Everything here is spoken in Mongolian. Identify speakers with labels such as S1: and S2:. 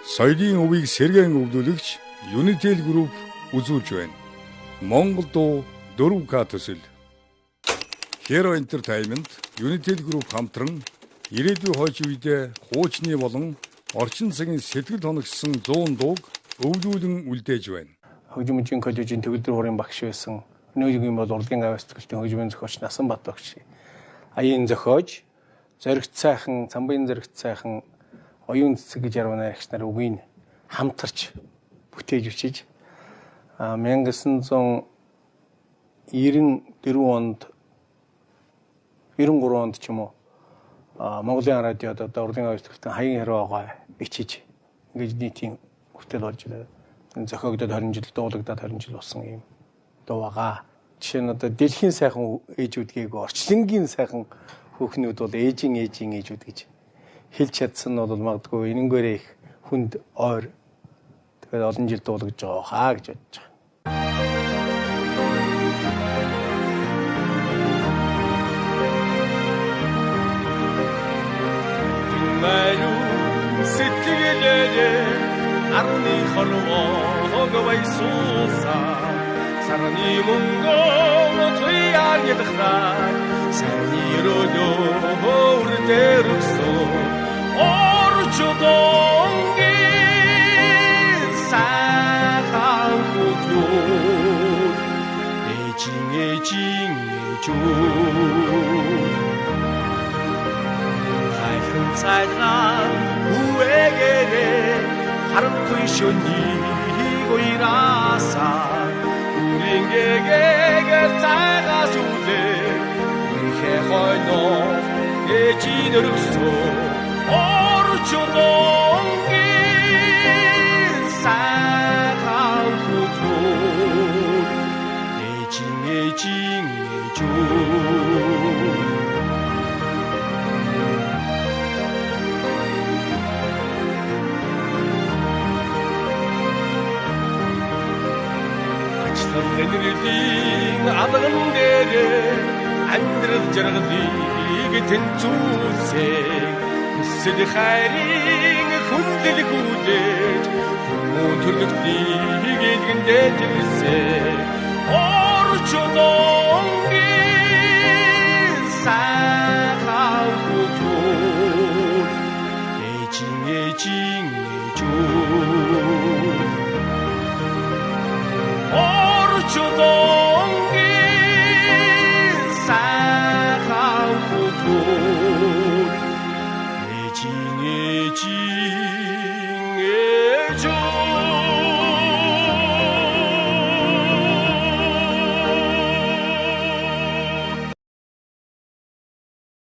S1: Соёлын өвийг сэргээн өвлүүлэгч Unitel Group үзүүлж байна. Монгол дуу 4К төсөл. Hero Entertainment, Unitel Group хамтран ирээдүйн хойч үедээ хуучны болон орчин цагийн сэтгэл хоногсон 100 дууг өвлүүлэн үлдээж байна.
S2: Хөгжмөжийн коллежийн төгөлдөр хуурын багш байсан. Өнөөгийн бол урлагийн авиас төгөлтийн хөгжмийн зохиолч Насанбат багш. Аяын зохиож, зоригт сайхан, цамбын зоригт сайхан оюун цэцэг гэж яруу найрагч нар үгийг хамтарч бүтээж өчиж 1994 онд 93 онд ч юм уу Монголын радиод одоо урлагийн авиас төгөлтийн хаян хэрвээ бичиж ингэж нийтийн бүтээл болж байна. Зохиогдоод 20 жил, дуулагдаад 20 жил болсон юм дуу байгаа. Жишээ нь одоо дэлхийн сайхан ээжүүд гээгүй орчлонгийн сайхан хүүхнүүд бол ээжийн ээжүүд гэж хэлж чадсан нь бол магадгүй энэнгээрээ их хүнд ойр тэгээд олон жил дуулагдж байгаа хаа гэж бодож байгаа.
S3: Мэри сэтгэлээрээ арны хорвоо байсууса сарны мөнгөө туяа ядахраа сарны рөлөө өрдөрөсөө орчодонги сахан хутур эжин хайрын цайхан үегээрээ харамгүй шөнийг уйраасаа үрингээгээр цайгаас үлээ ихэ хойно ээжийн өргөсөө орчодонги сайхан хутур эжин Энэрдийн адган дээрээ амьдрал жаргалыг тэнцүүсээ хүсэл хайрын хүндлэгүүдэж хүмүүн төрлөختийг эдгэндээ тэрсээ орчодонги сайхан хутур эжин orçuda